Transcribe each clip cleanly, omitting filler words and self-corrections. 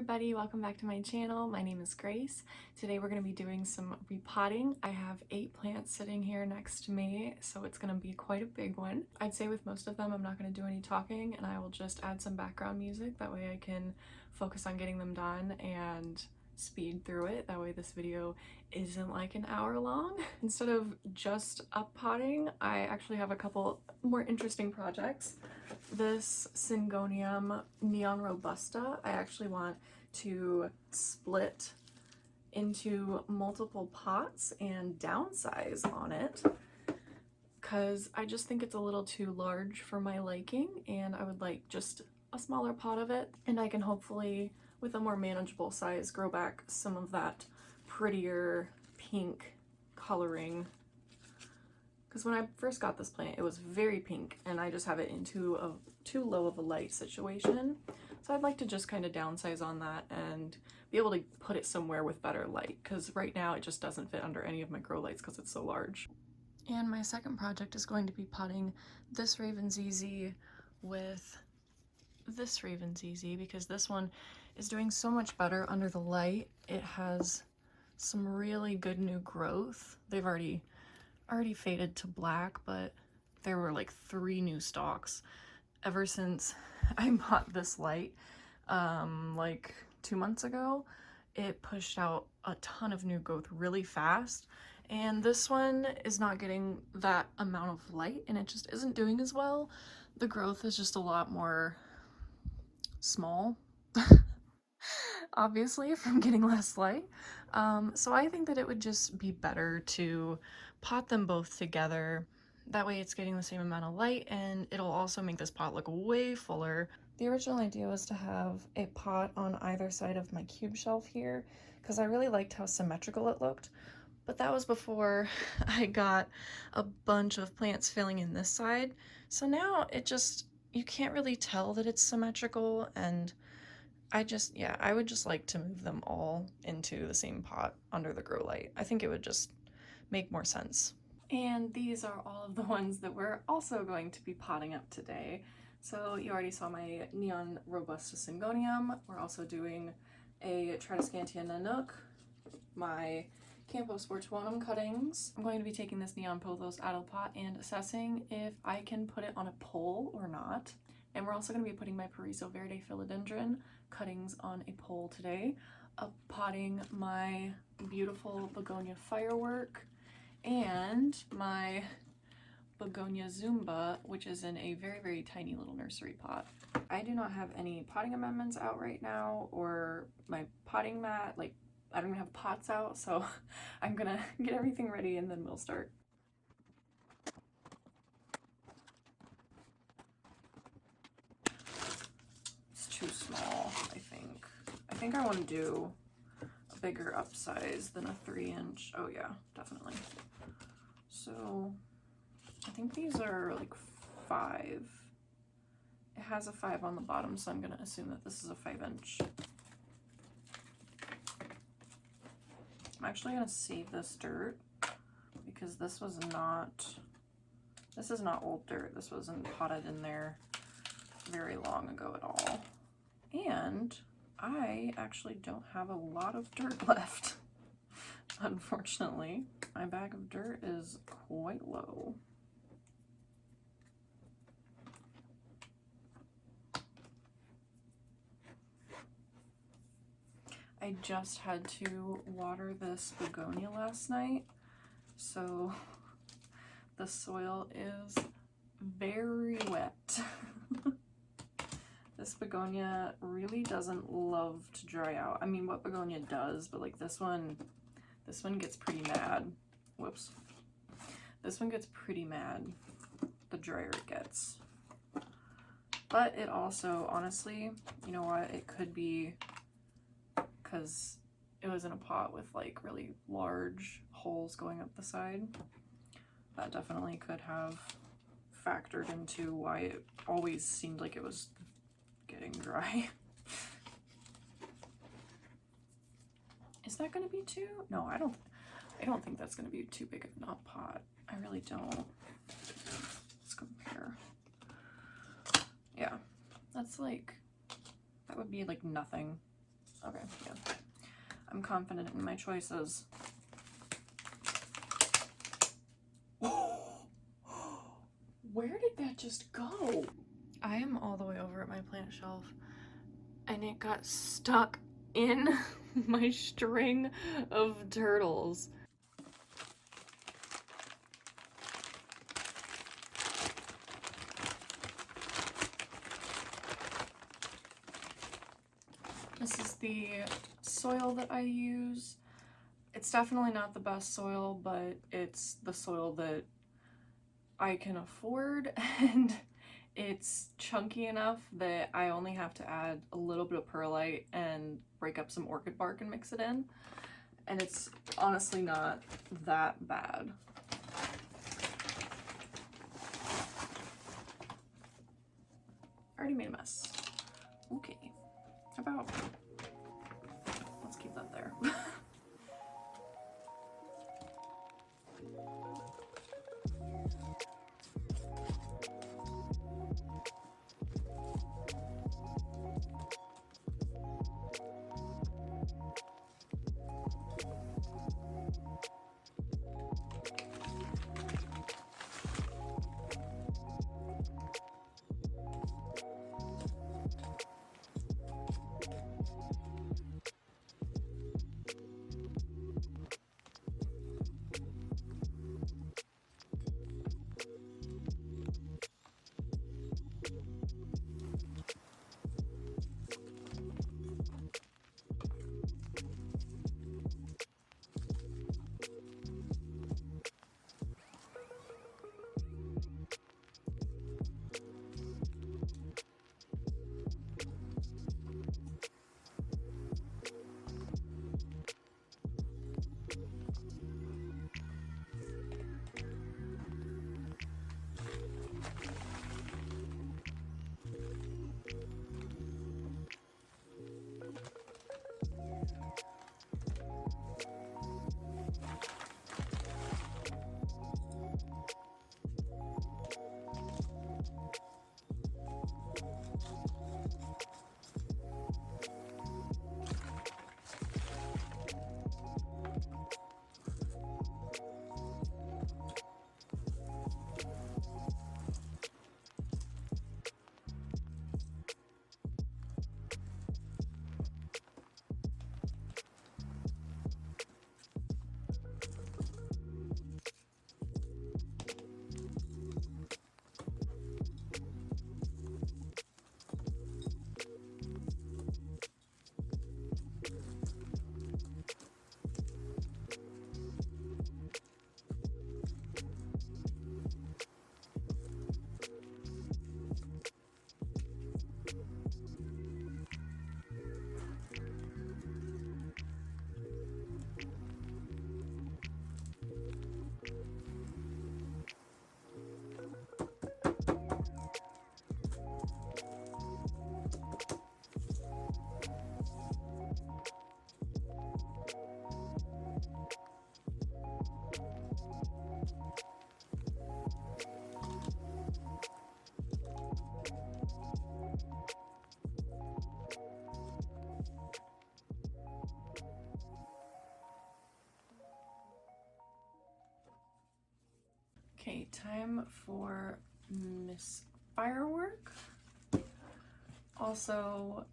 everybody, welcome back to my channel. My name is Grace. Today we're going to be doing some repotting. I have 8 plants sitting here next to me, so it's going to be quite a big one. I'd say with most of them I'm not going to do any talking and I will just add some background music. That way I can focus on getting them done and speed through it. That way this video isn't like an hour long. Instead of just uppotting, I actually have a couple more interesting projects. This Syngonium Neon Robusta, I actually want to split into multiple pots and downsize on it because I just think it's a little too large for my liking and I would like just a smaller pot of it, and I can hopefully with a more manageable size grow back some of that prettier pink coloring. Because when I first got this plant, it was very pink, and I just have it in too low of a light situation. So I'd like to just kind of downsize on that and be able to put it somewhere with better light, because right now it just doesn't fit under any of my grow lights because it's so large. And my second project is going to be potting this Raven ZZ with this Raven ZZ, because this one is doing so much better under the light. It has some really good new growth. They've already faded to black, but there were like 3 new stalks ever since I bought this light like 2 months ago. It pushed out a ton of new growth really fast, and this one is not getting that amount of light and it just isn't doing as well. The growth is just a lot more small obviously from getting less light. So I think that it would just be better to pot them both together. That way it's getting the same amount of light and it'll also make this pot look way fuller. The original idea was to have a pot on either side of my cube shelf here because I really liked how symmetrical it looked. But that was before I got a bunch of plants filling in this side. So now it just, you can't really tell that it's symmetrical, and I would just like to move them all into the same pot under the grow light. I think it would just make more sense. And these are all of the ones that we're also going to be potting up today. So you already saw my Neon Robusta Syngonium. We're also doing a Trascantia and my Campo Sportuanum cuttings. I'm going to be taking this Neon Pothos out of the pot and assessing if I can put it on a pole or not. And we're also going to be putting my Pariso Verde Philodendron cuttings on a pole today, uppotting my beautiful Begonia Firework and my Begonia Zumba, which is in a very, very tiny little nursery pot. I do not have any potting amendments out right now, or my potting mat, like I don't even have pots out, so I'm gonna get everything ready and then we'll start. It's too small, I think. I think I want to do a bigger upsize than a 3-inch. Oh yeah, definitely. So I think these are like 5. It has a 5 on the bottom, so I'm gonna assume that this is a 5-inch. I'm actually gonna save this dirt because this is not old dirt. This wasn't potted in there very long ago at all. And I actually don't have a lot of dirt left. Unfortunately, my bag of dirt is quite low. I just had to water this begonia last night, so the soil is very wet. This begonia really doesn't love to dry out. I mean, what begonia does, but like this one gets pretty mad. Whoops. This one gets pretty mad the drier it gets. But it also, honestly, you know what, it could be because it was in a pot with like really large holes going up the side. That definitely could have factored into why it always seemed like it was getting dry. Is that going to be too? No, I don't think that's going to be too big of an up pot. I really don't. Let's compare. Yeah, that's like, that would be like nothing. Okay, yeah. I'm confident in my choices. Where did that just go? I am all the way over at my plant shelf and it got stuck in my string of turtles. This is the soil that I use. It's definitely not the best soil, but it's the soil that I can afford, and it's chunky enough that I only have to add a little bit of perlite and break up some orchid bark and mix it in. And it's honestly not that bad. I already made a mess. Okay. How about, let's keep that there. Okay, time for Miss Firework. Also,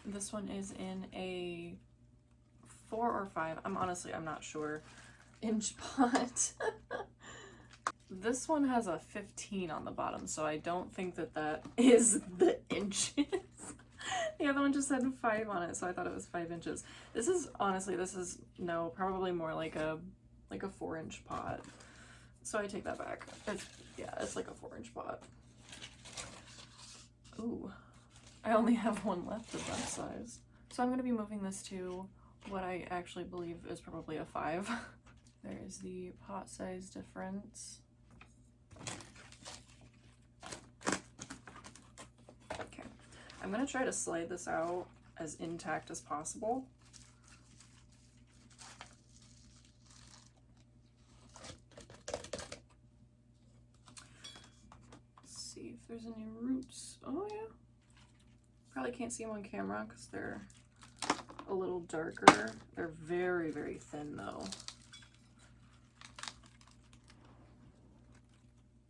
this one is in a 4 or 5, I'm not sure, inch pot. This one has a 15 on the bottom, so I don't think that that is the inches. The other one just had 5 on it, so I thought it was 5 inches. This is, honestly, no, probably more like a 4-inch pot. So I take that back. It's like a 4-inch pot. Ooh, I only have one left of that size. So I'm gonna be moving this to what I actually believe is probably a 5. There is the pot size difference. Okay, I'm gonna try to slide this out as intact as possible. See if there's any roots. Oh yeah. Probably can't see them on camera because they're a little darker. They're very, very thin though.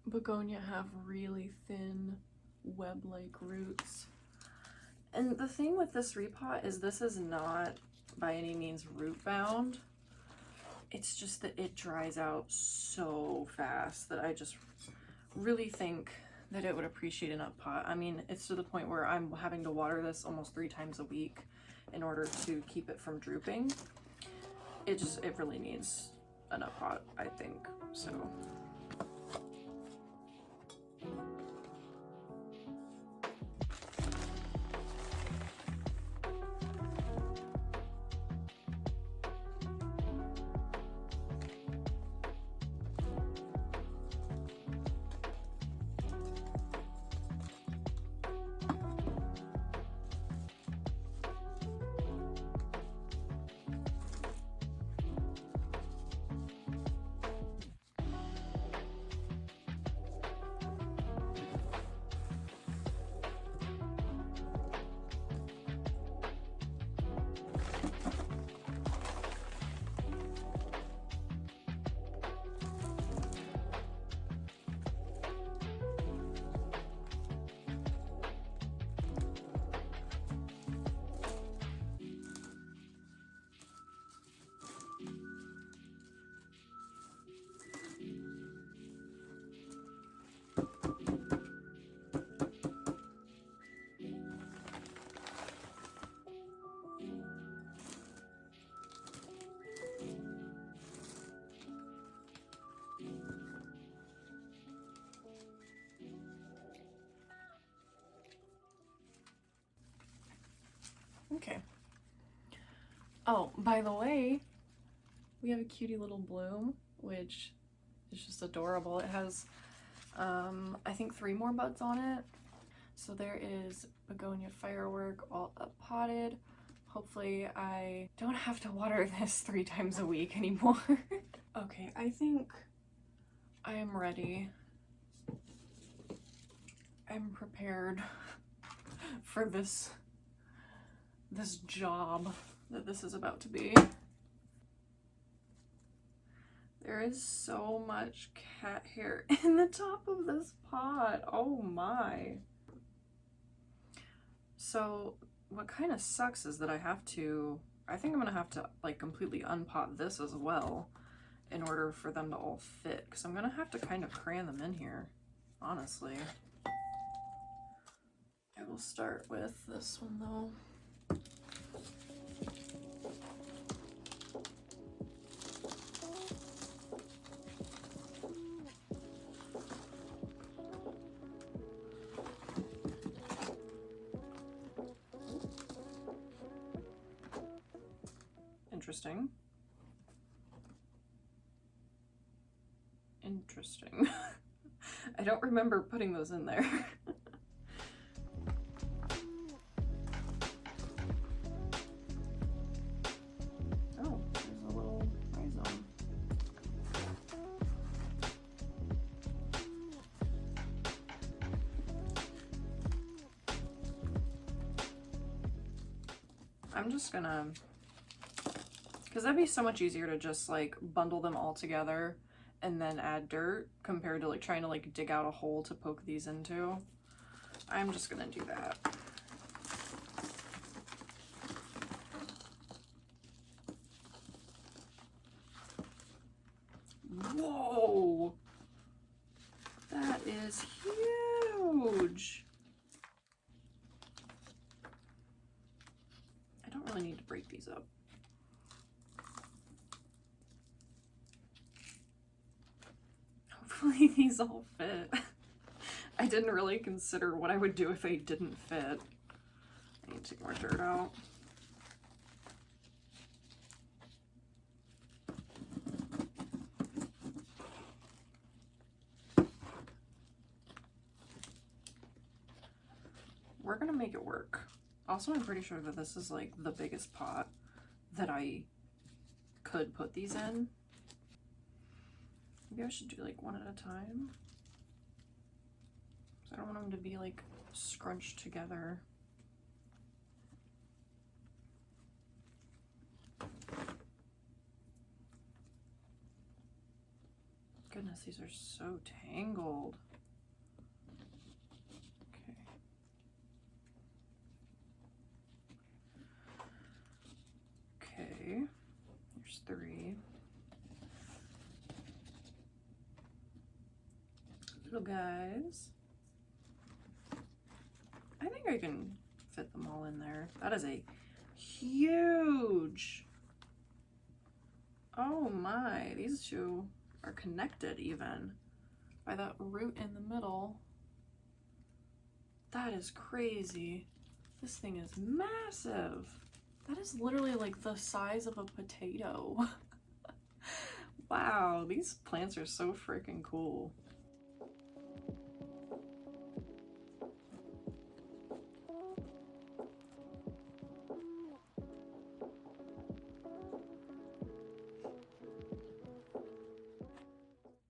Begonia have really thin web-like roots. And the thing with this repot is this is not by any means root bound. It's just that it dries out so fast that I just really think that it would appreciate an up pot. I mean, it's to the point where I'm having to water this almost 3 times a week in order to keep it from drooping. It really needs an up pot, I think, so. Okay. Oh, by the way, we have a cutie little bloom, which is just adorable. It has, I think 3 more buds on it. So there is Begonia Firework all up potted. Hopefully I don't have to water this 3 times a week anymore. Okay, I think I am ready. I'm prepared for this job that this is about to be. There is so much cat hair in the top of this pot. Oh my. So what kind of sucks is that I think I'm gonna have to like completely unpot this as well in order for them to all fit, because I'm gonna have to kind of cram them in here, honestly. I will start with this one though. Interesting. Interesting. I don't remember putting those in there. Oh, there's a little rhizome. I'm just gonna, because that'd be so much easier to just like bundle them all together and then add dirt compared to like trying to like dig out a hole to poke these into. I'm just gonna do that. Whoa! That is huge! I don't really need to break these up. Hopefully these all fit. I didn't really consider what I would do if they didn't fit. I need to take more dirt out. We're gonna make it work. Also, I'm pretty sure that this is like the biggest pot that I could put these in. Maybe I should do like one at a time. I don't want them to be like scrunched together. goodness, these are so tangled. Okay, there's 3. Little guys. I think I can fit them all in there. That is a huge, oh my, these 2 are connected even by that root in the middle. That is crazy. This thing is massive. That is literally like the size of a potato. Wow, these plants are so freaking cool.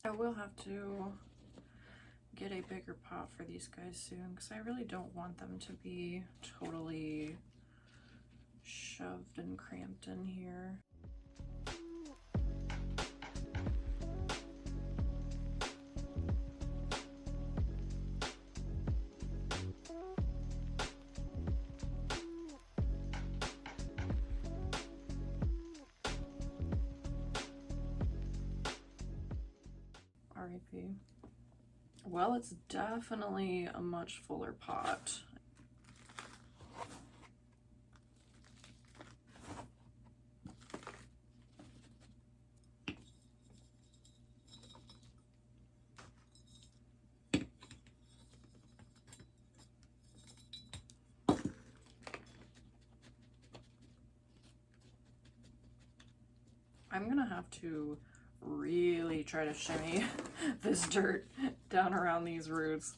I will have to get a bigger pot for these guys soon because I really don't want them to be totally shoved and cramped in here. R.I.P. Well, it's definitely a much fuller pot. I'm gonna have to really try to shimmy this dirt down around these roots.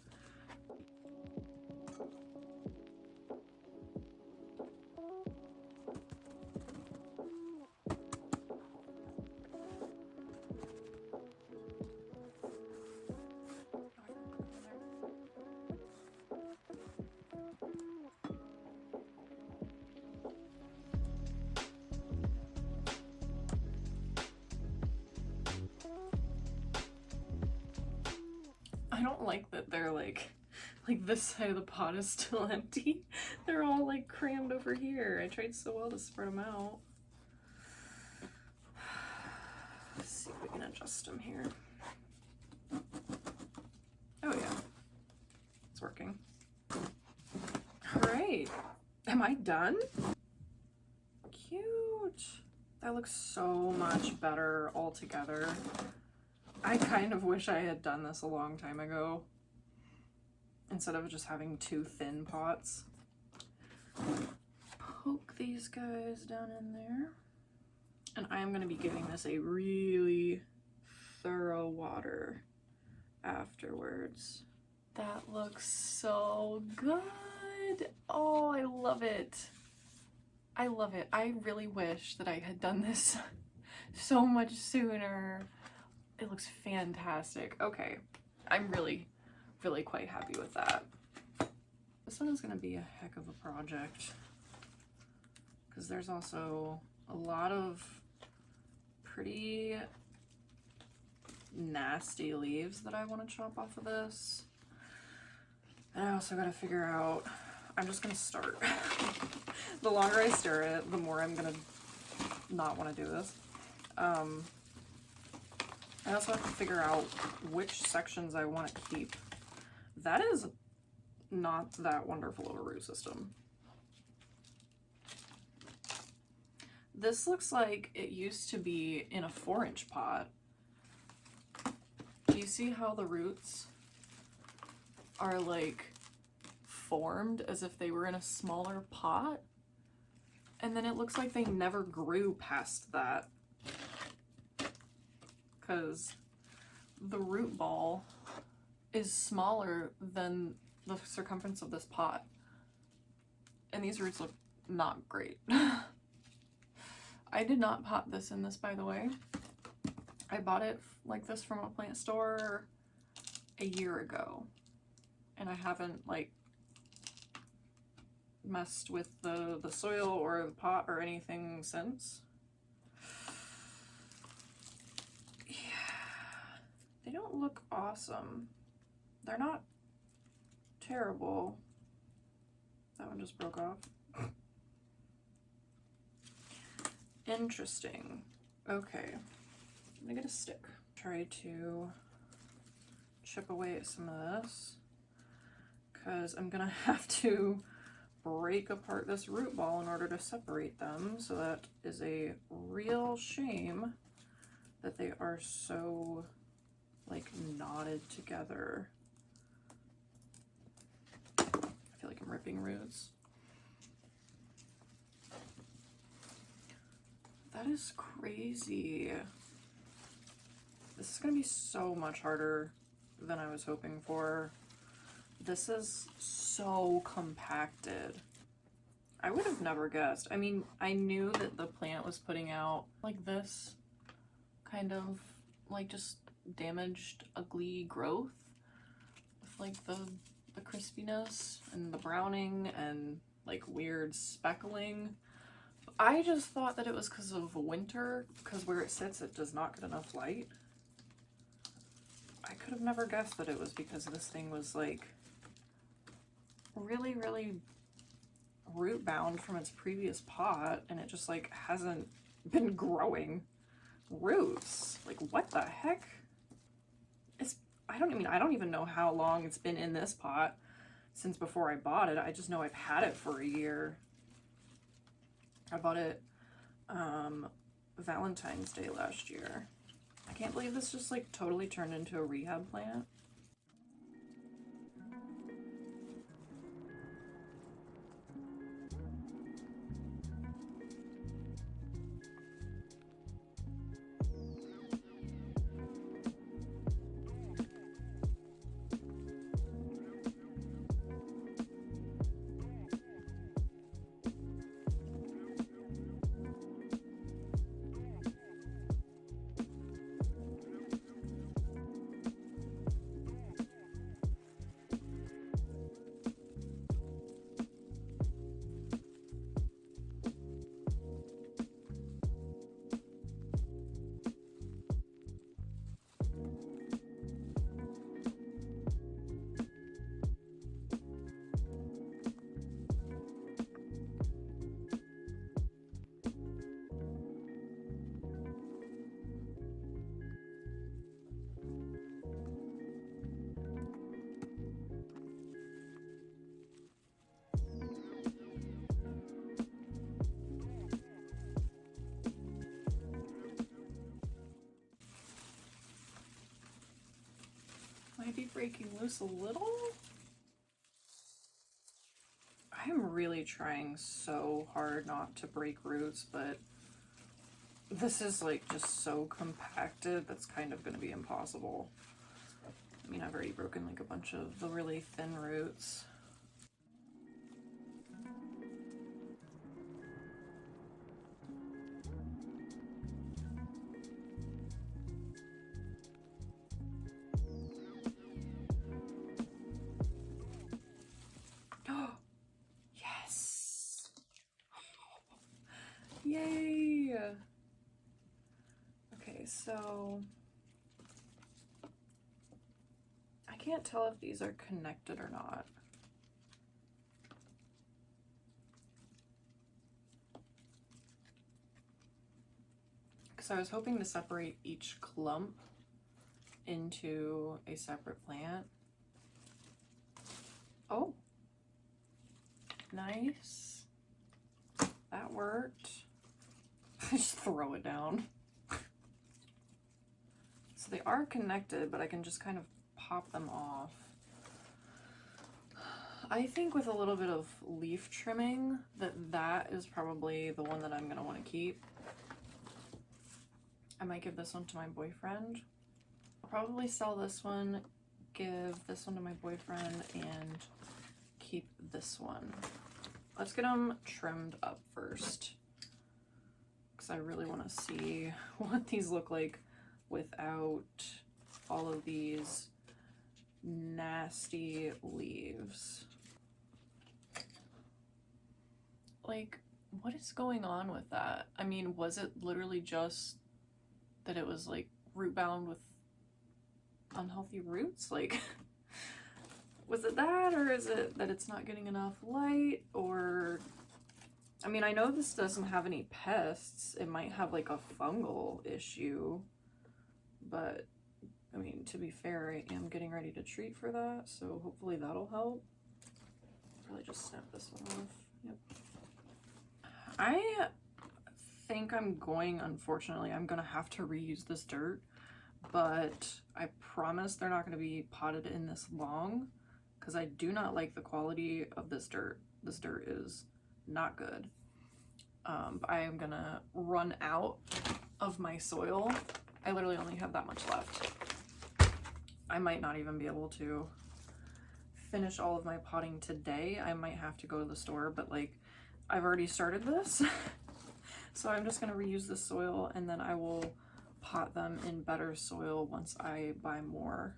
I don't like that they're like this side of the pot is still empty. They're all like crammed over here. I tried so well to spread them out. Let's see if we can adjust them here. Oh yeah, it's working. All right, am I done? Cute. That looks so much better all together. I kind of wish I had done this a long time ago instead of just having 2 thin pots. Poke these guys down in there. And I am going to be giving this a really thorough water afterwards. That looks so good. Oh, I love it. I love it. I really wish that I had done this so much sooner. It looks fantastic. Okay, I'm really quite happy with that. This one is going to be a heck of a project because there's also a lot of pretty nasty leaves that I want to chop off of this. And I also got to figure out, I'm just going to start. The longer I stir it, the more I'm going to not want to do this. I also have to figure out which sections I want to keep. That is not that wonderful of a root system. This looks like it used to be in a 4-inch pot. Do you see how the roots are like formed as if they were in a smaller pot? And then it looks like they never grew past that, because the root ball is smaller than the circumference of this pot. And these roots look not great. I did not pot this in this, by the way. I bought it like this from a plant store a year ago. And I haven't like messed with the soil or the pot or anything since. They don't look awesome. They're not terrible. That one just broke off. Interesting. Okay, I'm gonna get a stick. Try to chip away at some of this because I'm gonna have to break apart this root ball in order to separate them. So that is a real shame that they are so like knotted together. I feel like I'm ripping roots. That is crazy. This is gonna be so much harder than I was hoping for. This is so compacted. I would have never guessed. I mean, I knew that the plant was putting out like this kind of like just damaged, ugly growth with like the crispiness and the browning and like weird speckling. I just thought that it was because of winter, because where it sits, it does not get enough light. I could have never guessed that it was because this thing was like really, really root bound from its previous pot, and it just like hasn't been growing roots. Like, what the heck? I don't even know how long it's been in this pot since before I bought it. I just know I've had it for a year. I bought it Valentine's Day last year. I can't believe this just like totally turned into a rehab plant. Might be breaking loose a little. I'm really trying so hard not to break roots, but this is like just so compacted that's kind of going to be impossible. I mean, I've already broken like a bunch of the really thin roots. Yes! Yay! Okay, so I can't tell if these are connected or not. Because I was hoping to separate each clump into a separate plant. Oh, nice. That worked. Just throw it down. So they are connected, but I can just kind of pop them off. I think with a little bit of leaf trimming, that is probably the one that I'm gonna want to keep. I might give this one to my boyfriend. I'll probably sell this one, give this one to my boyfriend, and keep this one. Let's get them trimmed up first, because I really want to see what these look like without all of these nasty leaves. Like, what is going on with that? I mean, was it literally just that it was like root bound with unhealthy roots? Like, was it that, or is it that it's not getting enough light? Or, I mean, I know this doesn't have any pests. It might have like a fungal issue, but I mean, to be fair, I am getting ready to treat for that, so hopefully that'll help. Probably just snap this one off. Yep. I think unfortunately, I'm gonna have to reuse this dirt, but I promise they're not gonna be potted in this long, because I do not like the quality of this dirt. This dirt is not good. I am gonna run out of my soil. I literally only have that much left. I might not even be able to finish all of my potting today. I might have to go to the store, but like, I've already started this. So I'm just gonna reuse this soil, and then I will pot them in better soil once I buy more.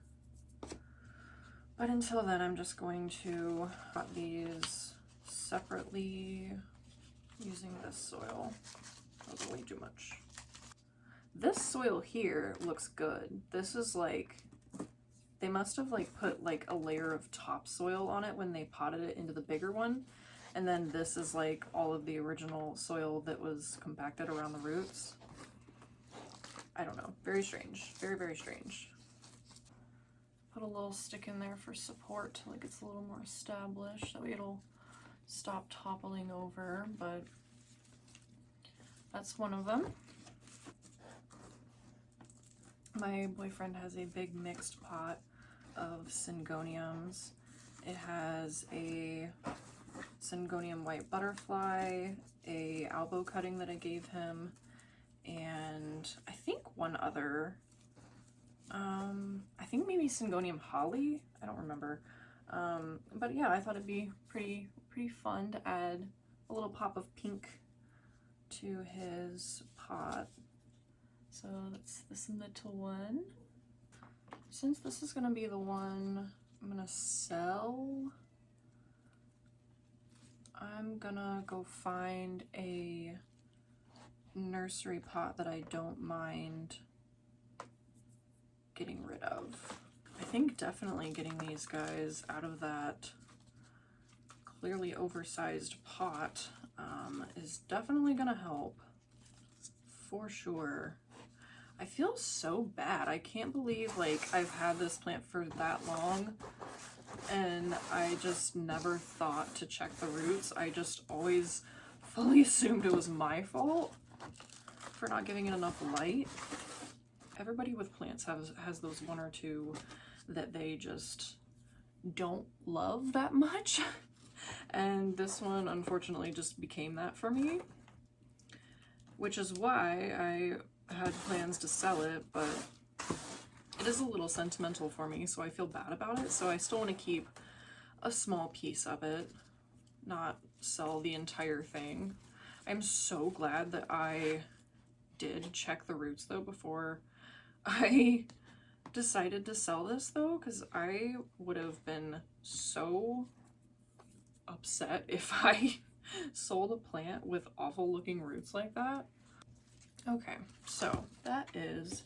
But until then, I'm just going to pot these separately using this soil. That was way too much. This soil here looks good. This is like, they must have like put like a layer of topsoil on it when they potted it into the bigger one. And then this is like all of the original soil that was compacted around the roots. I don't know, very strange, very, very strange. Put a little stick in there for support till it gets a little more established. That way it'll stop toppling over, but that's one of them. My boyfriend has a big mixed pot of Syngoniums. It has a Syngonium white butterfly, a elbow cutting that I gave him, and I think one other, I think maybe Syngonium holly, I don't remember. But yeah, I thought it'd be pretty fun to add a little pop of pink to his pot. So that's this little one. Since this is gonna be the one I'm gonna sell, I'm gonna go find a nursery pot that I don't mind getting rid of. I think definitely getting these guys out of that clearly oversized pot is definitely gonna help, for sure. I feel so bad. I can't believe like I've had this plant for that long and I just never thought to check the roots. I just always fully assumed it was my fault for not giving it enough light. Everybody with plants has those one or two that they just don't love that much. And this one unfortunately just became that for me, which is why I had plans to sell it, but it is a little sentimental for me, so I feel bad about it. So I still want to keep a small piece of it, not sell the entire thing. I'm so glad that I did check the roots though before I decided to sell this though, because I would have been so upset if I sold a plant with awful looking roots like that. Okay, so that is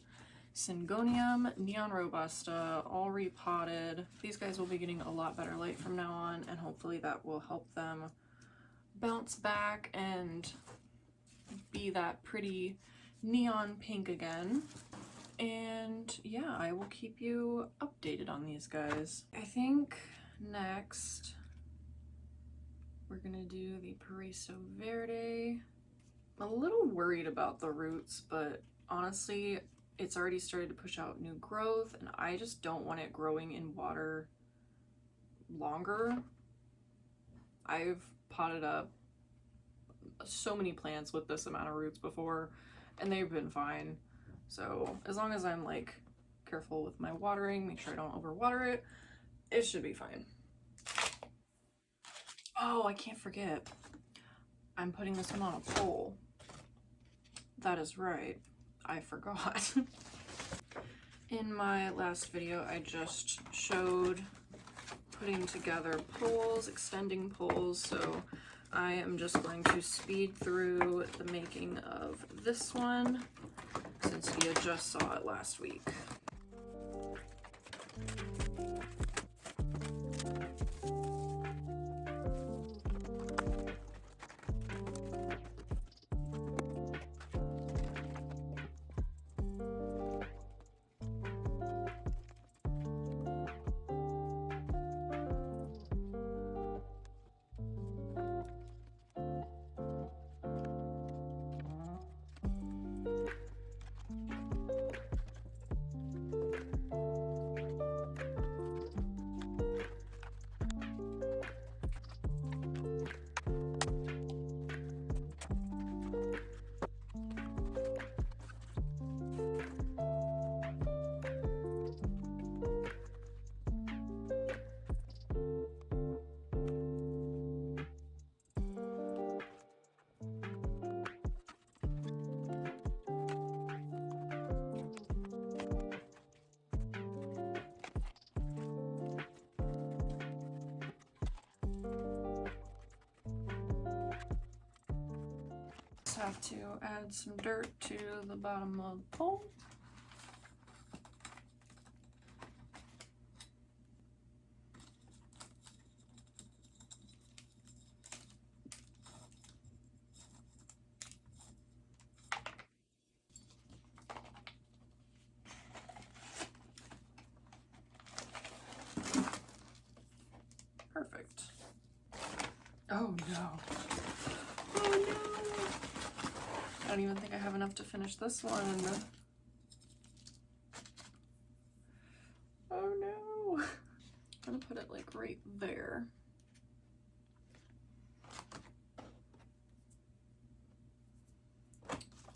Syngonium, Neon Robusta, all repotted. These guys will be getting a lot better light from now on, and hopefully that will help them bounce back and be that pretty neon pink again. And yeah, I will keep you updated on these guys. I think next we're gonna do the Paraiso Verde. I'm a little worried about the roots, but honestly, it's already started to push out new growth, and I just don't want it growing in water longer. I've potted up so many plants with this amount of roots before, and they've been fine. So as long as I'm like careful with my watering, make sure I don't overwater it, it should be fine. Oh, I can't forget. I'm putting this one on a pole. That is right. I forgot. In my last video, I just showed putting together poles, extending poles, so I am just going to speed through the making of this one since you just saw it last week. Have to add some dirt to the bottom of the pole. Perfect. Oh no. Oh no. I don't even think I have enough to finish this one. Oh no. I'm gonna put it like right there.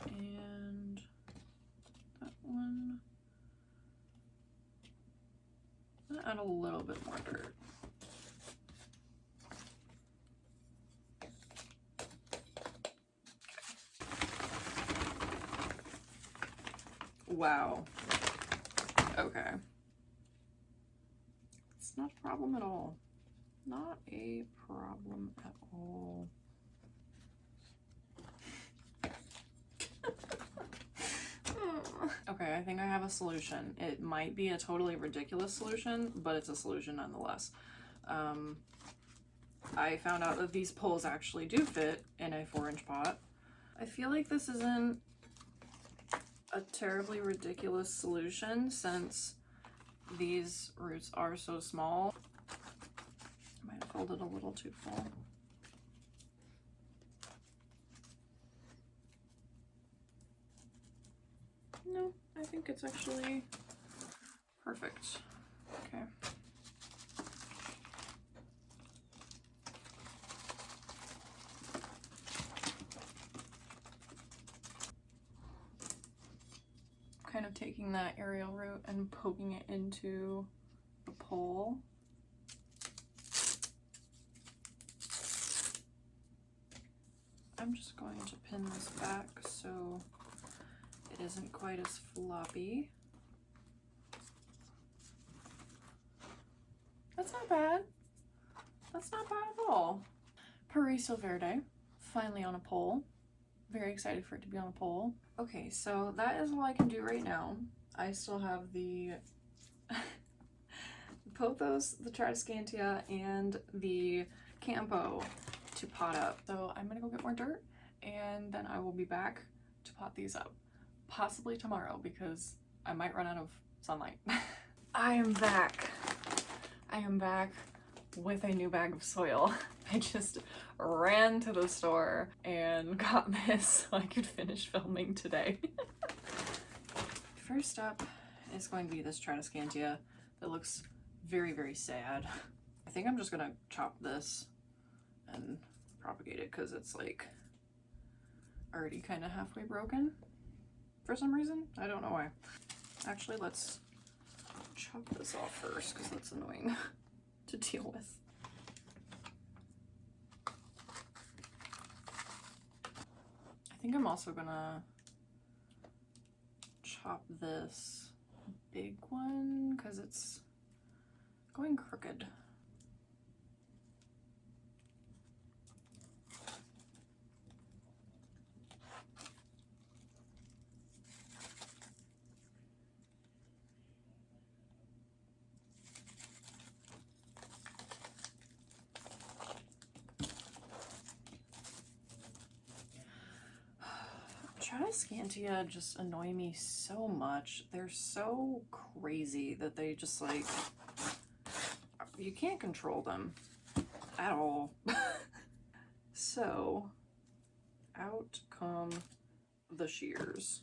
And that one. I'm gonna add a little bit more dirt. Wow. Okay. It's not a problem at all. Not a problem at all. Okay, I think I have a solution. It might be a totally ridiculous solution, but it's a solution nonetheless. I found out that these poles actually do fit in a 4-inch pot. I feel like this isn't a terribly ridiculous solution since these roots are so small. I might have folded a little too full. No, I think it's actually perfect. Okay. Kind of taking that aerial root and poking it into the pole. I'm just going to pin this back so it isn't quite as floppy. That's not bad. That's not bad at all. Paraiso Verde, finally on a pole. Very excited for it to be on a pole. Okay, so that is all I can do right now. I still have the Pothos, the Trascantia, and the Campo to pot up. So I'm gonna go get more dirt and then I will be back to pot these up. Possibly tomorrow because I might run out of sunlight. I am back. I am back with a new bag of soil. I just ran to the store and got this so I could finish filming today. First up is going to be this Trascantia that looks very, very sad. I think I'm just gonna chop this and propagate it because it's like already kind of halfway broken for some reason. I don't know why. Actually, let's chop this off first because that's annoying to deal with. I think I'm also gonna chop this big one because it's going crooked. Trascantia just annoy me so much. They're so crazy that they just like, you can't control them at all. So out come the shears.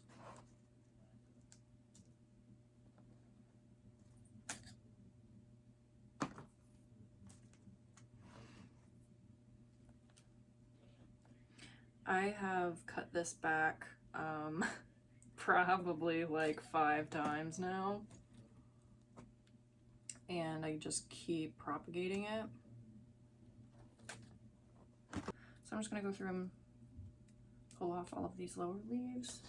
I have cut this back probably like 5 times now, and I just keep propagating it. So I'm just gonna go through and pull off all of these lower leaves.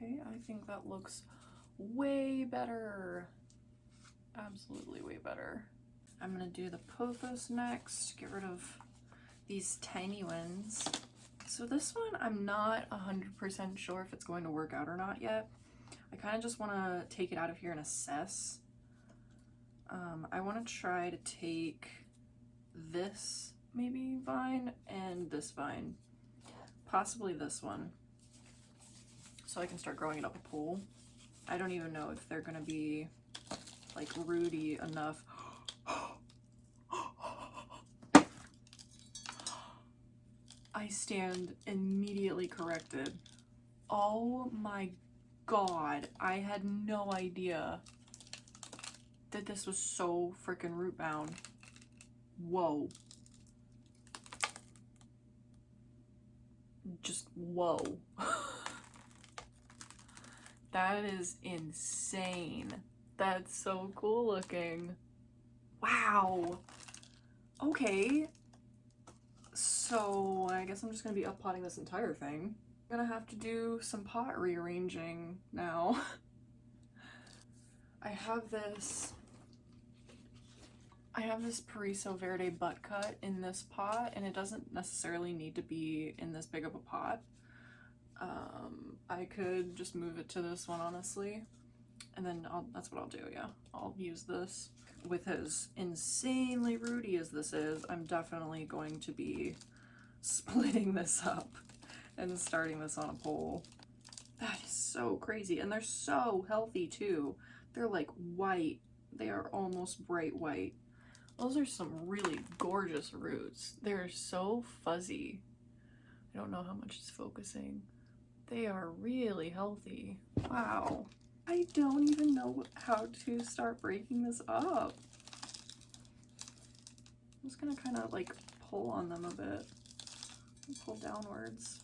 Okay, I think that looks way better. Absolutely way better. I'm gonna do the pothos next, get rid of these tiny ones. So this one, I'm not 100% sure if it's going to work out or not yet. I kind of just want to take it out of here and assess. I want to try to take this maybe vine and this vine, possibly this one, so I can start growing it up a pole. I don't even know if they're gonna be like rooty enough. I stand immediately corrected. Oh my god, I had no idea that this was so freaking root bound. Whoa. Just whoa. That is insane. That's so cool looking. Wow. Okay. So I guess I'm just gonna be uppotting this entire thing. I'm gonna have to do some pot rearranging now. I have this Pariso Verde butt cut in this pot, and it doesn't necessarily need to be in this big of a pot. I could just move it to this one, honestly, and then that's what I'll do, yeah. I'll use this. With as insanely rooty as this is, I'm definitely going to be splitting this up and starting this on a pole. That is so crazy, and they're so healthy too. They're like white. They are almost bright white. Those are some really gorgeous roots. They're so fuzzy. I don't know how much it's focusing. They are really healthy. Wow. I don't even know how to start breaking this up. I'm just gonna kind of like pull on them a bit. Pull downwards.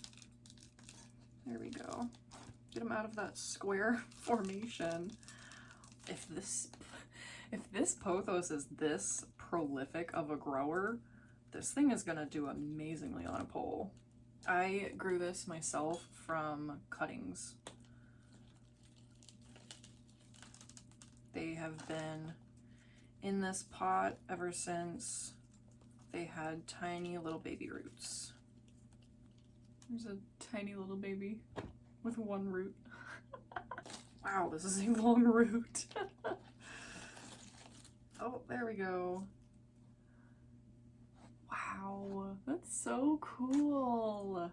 There we go. Get them out of that square formation. If this pothos is this prolific of a grower, this thing is gonna do amazingly on a pole. I grew this myself from cuttings. They have been in this pot ever since they had tiny little baby roots. There's a tiny little baby with one root. Wow, this is a long root. Oh, there we go. Wow, that's so cool.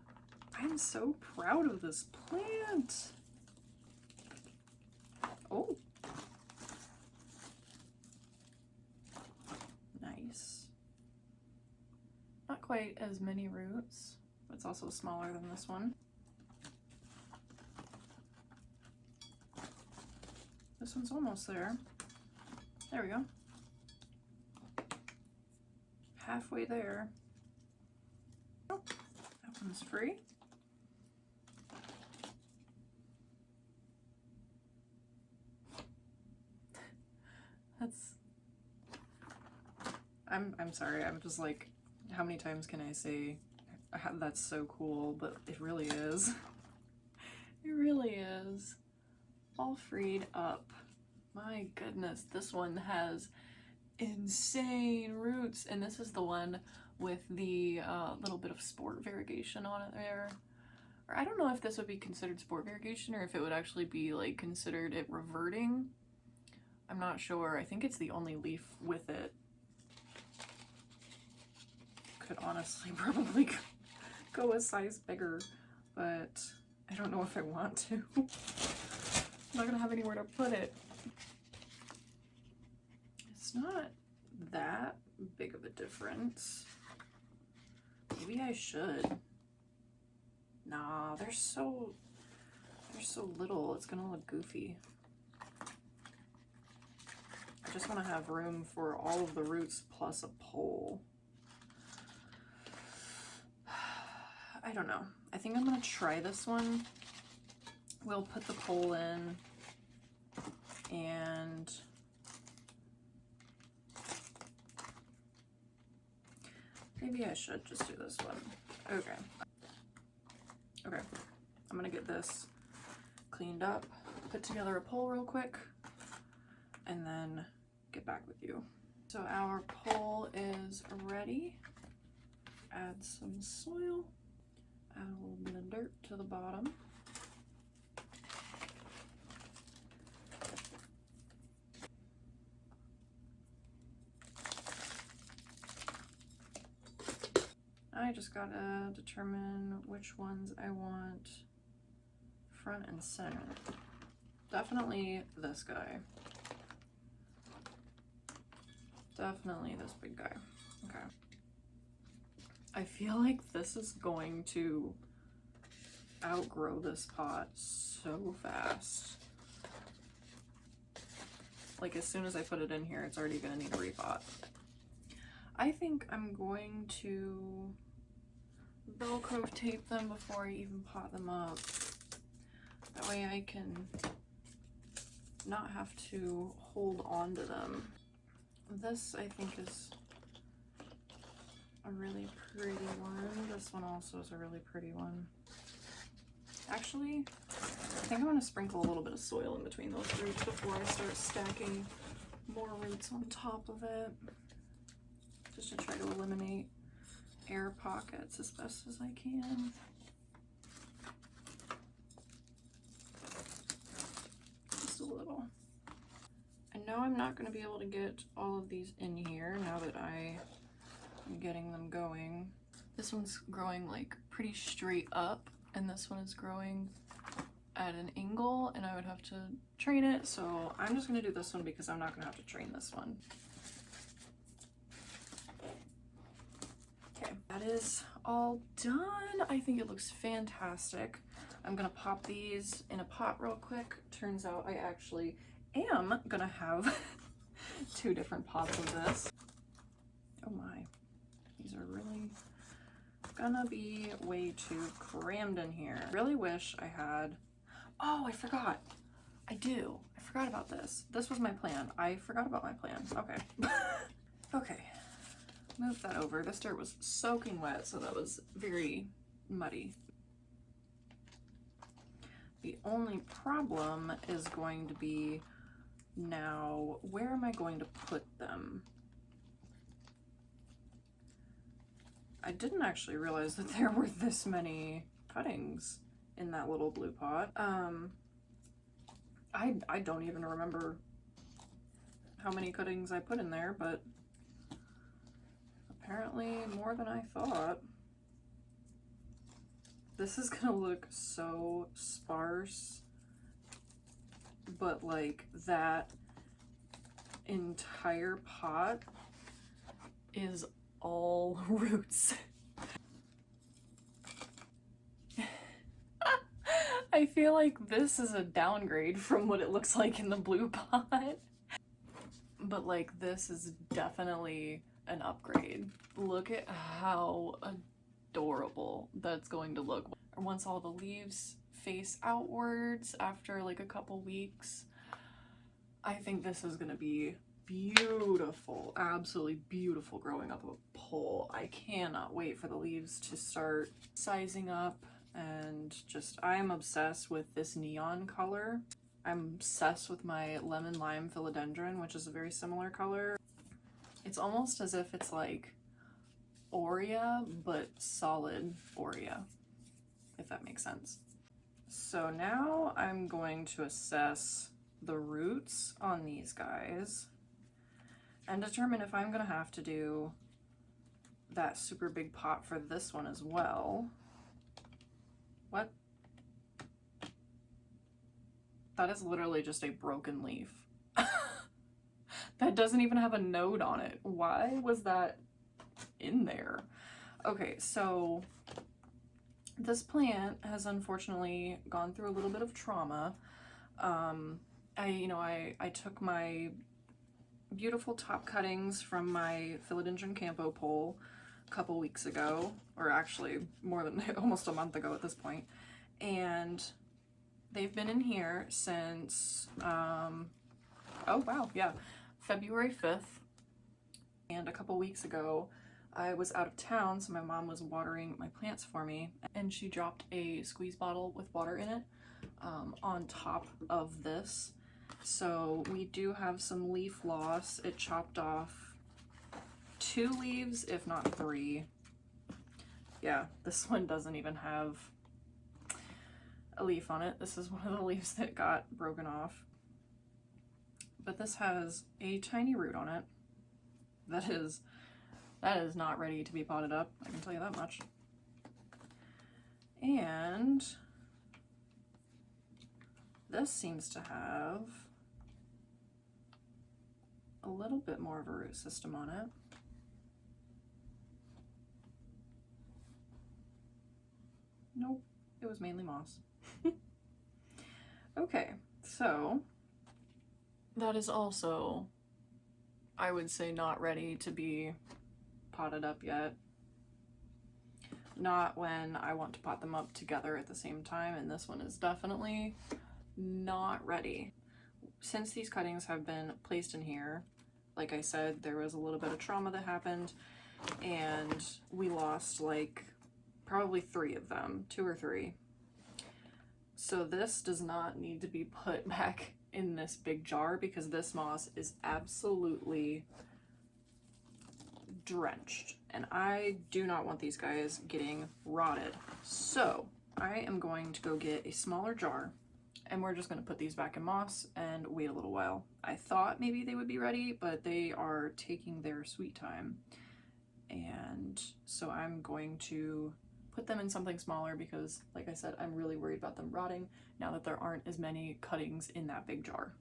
I'm so proud of this plant. Oh. Nice. Not quite as many roots, but it's also smaller than this one. This one's almost there. There we go. Halfway there. Oh, that one's free. I'm sorry, I'm just like, how many times can I say that's so cool, but it really is. It really is. All freed up. My goodness, this one has insane roots. And this is the one with the little bit of sport variegation on it there. Or I don't know if this would be considered sport variegation or if it would actually be like considered it reverting. I'm not sure. I think it's the only leaf with it. Could honestly probably go a size bigger, but I don't know if I want to. I'm not gonna have anywhere to put it. It's not that big of a difference. Maybe I should. Nah, they're so little. It's gonna look goofy. I just want to have room for all of the roots plus a pole. I don't know. I think I'm gonna try this one. We'll put the pole in and maybe I should just do this one. Okay. Okay. I'm gonna get this cleaned up, put together a pole real quick, and then get back with you. So our pole is ready. Add some soil, add a little bit of dirt to the bottom. I just gotta determine which ones I want front and center. Definitely this guy. Definitely this big guy. Okay. I feel like this is going to outgrow this pot so fast. Like as soon as I put it in here, it's already gonna need a repot. I think I'm going to Velcro tape them before I even pot them up. That way I can not have to hold on to them. This I think is a really pretty one. This one also is a really pretty one. Actually, I think I'm going to sprinkle a little bit of soil in between those roots before I start stacking more roots on top of it. Just to try to eliminate air pockets as best as I can. Just a little. I know I'm not going to be able to get all of these in here now that I am getting them going. This one's growing like pretty straight up, and this one is growing at an angle, and I would have to train it, so I'm just going to do this one because I'm not going to have to train this one. Okay, that is all done. I think it looks fantastic. I'm gonna pop these in a pot real quick. Turns out I actually am gonna have two different pots of this. Oh my, these are really gonna be way too crammed in here. Really wish I had, oh, I forgot. I forgot about this. This was my plan. I forgot about my plan. Okay. Okay. Move that over. This dirt was soaking wet, so that was very muddy. The only problem is going to be now, where am I going to put them? I didn't actually realize that there were this many cuttings in that little blue pot. I don't even remember how many cuttings I put in there, but apparently more than I thought. This is gonna look so sparse, but like that entire pot is all roots. I feel like this is a downgrade from what it looks like in the blue pot. But like this is definitely an upgrade. Look at how adorable that's going to look once all the leaves face outwards after like a couple weeks. I think this is gonna be beautiful, absolutely beautiful growing up a pole. I cannot wait for the leaves to start sizing up, and just I am obsessed with this neon color. I'm obsessed with my lemon lime philodendron, which is a very similar color. It's almost as if it's like Aurea, but solid Aurea, if that makes sense. So now I'm going to assess the roots on these guys and determine if I'm gonna have to do that super big pot for this one as well. What? That is literally just a broken leaf. That doesn't even have a node on it. Why was that in there? Okay, so this plant has unfortunately gone through a little bit of trauma. I took my beautiful top cuttings from my Philodendron Campo pole a couple weeks ago, or actually more than almost a month ago at this point, and they've been in here since oh wow, yeah, February 5th. And a couple weeks ago I was out of town, so my mom was watering my plants for me, and she dropped a squeeze bottle with water in it on top of this. So we do have some leaf loss. It chopped off 2 leaves, if not 3. Yeah, this one doesn't even have a leaf on it. This is one of the leaves that got broken off. But this has a tiny root on it that is not ready to be potted up, I can tell you that much. And this seems to have a little bit more of a root system on it. Nope, it was mainly moss. Okay, so that is also, I would say, not ready to be potted up yet. Not when I want to pot them up together at the same time, and this one is definitely not ready. Since these cuttings have been placed in here, like I said, there was a little bit of trauma that happened, and we lost like probably 3 of them, 2 or 3. So this does not need to be put back in this big jar because this moss is absolutely drenched, and I do not want these guys getting rotted. So I am going to go get a smaller jar, and we're just going to put these back in moss and wait a little while. I thought maybe they would be ready, but they are taking their sweet time, and so I'm going to put them in something smaller because, like I said, I'm really worried about them rotting now that there aren't as many cuttings in that big jar.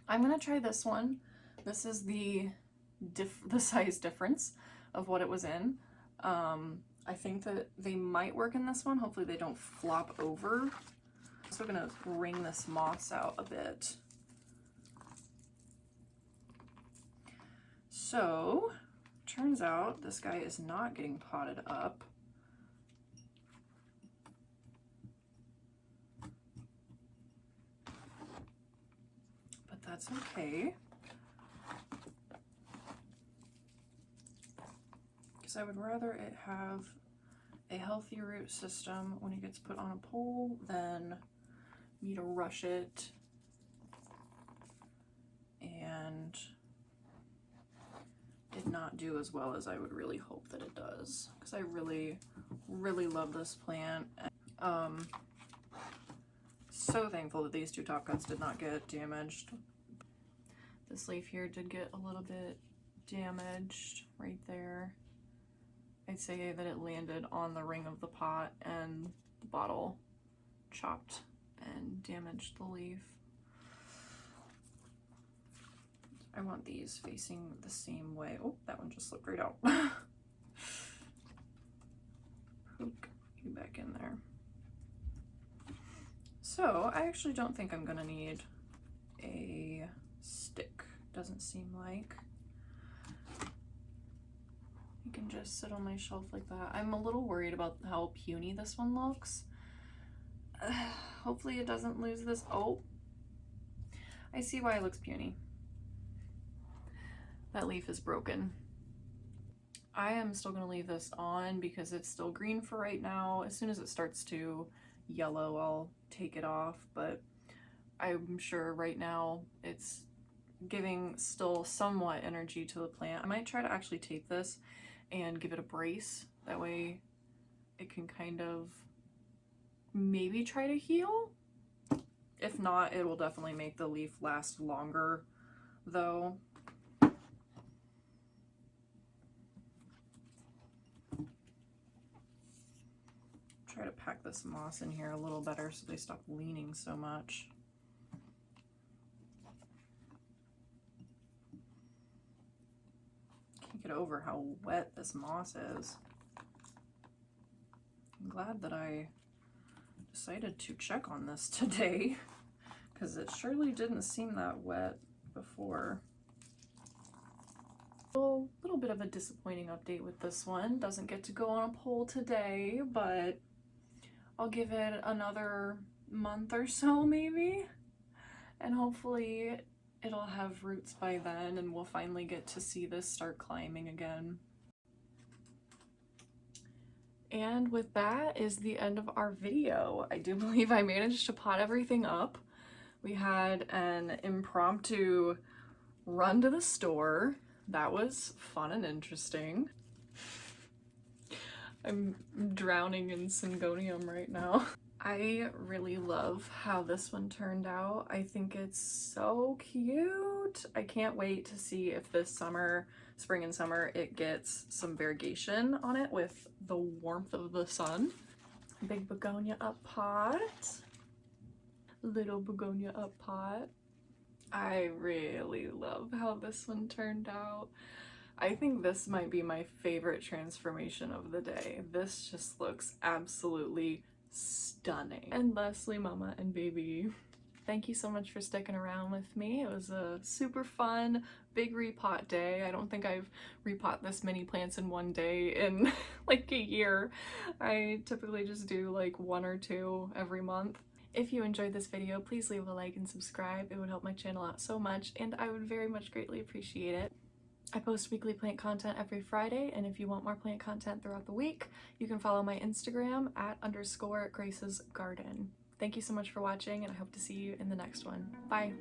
I'm gonna try this one. This is the size difference of what it was in. I think that they might work in this one. Hopefully they don't flop over. So I'm gonna wring this moss out a bit. So, turns out this guy is not getting potted up. But that's okay, because I would rather it have a healthy root system when it gets put on a pole than me to rush it and it not do as well as I would really hope that it does, because I really, really love this plant. So thankful that these 2 top cuts did not get damaged. This leaf here did get a little bit damaged right there. I'd say that it landed on the ring of the pot and the bottle chopped and damaged the leaf. I want these facing the same way. Oh, that one just slipped right out. Poke you back in there. So I actually don't think I'm gonna need a stick. Doesn't seem like. You can just sit on my shelf like that. I'm a little worried about how puny this one looks. Hopefully it doesn't lose this. Oh, I see why it looks puny. That leaf is broken. I am still gonna leave this on because it's still green for right now. As soon as it starts to yellow, I'll take it off, but I'm sure right now it's giving still somewhat energy to the plant. I might try to actually tape this and give it a brace. That way it can kind of maybe try to heal. If not, it will definitely make the leaf last longer though. Try to pack this moss in here a little better so they stop leaning so much. Can't get over how wet this moss is. I'm glad that I decided to check on this today because it surely didn't seem that wet before. A little bit of a disappointing update with this one. Doesn't get to go on a pole today, but I'll give it another month or so maybe, and hopefully it'll have roots by then and we'll finally get to see this start climbing again. And with that is the end of our video. I do believe I managed to pot everything up. We had an impromptu run to the store. That was fun and interesting. I'm drowning in Syngonium right now. I really love how this one turned out. I think it's so cute. I can't wait to see if this summer, spring and summer, it gets some variegation on it with the warmth of the sun. Big begonia up pot. Little begonia up pot. I really love how this one turned out. I think this might be my favorite transformation of the day. This just looks absolutely stunning. And lastly, mama and baby. Thank you so much for sticking around with me. It was a super fun, big repot day. I don't think I've repot this many plants in one day in like a year. I typically just do like 1 or 2 every month. If you enjoyed this video, please leave a like and subscribe. It would help my channel out so much, and I would very much greatly appreciate it. I post weekly plant content every Friday, and if you want more plant content throughout the week, you can follow my Instagram at _Grace's Garden. Thank you so much for watching, and I hope to see you in the next one. Bye!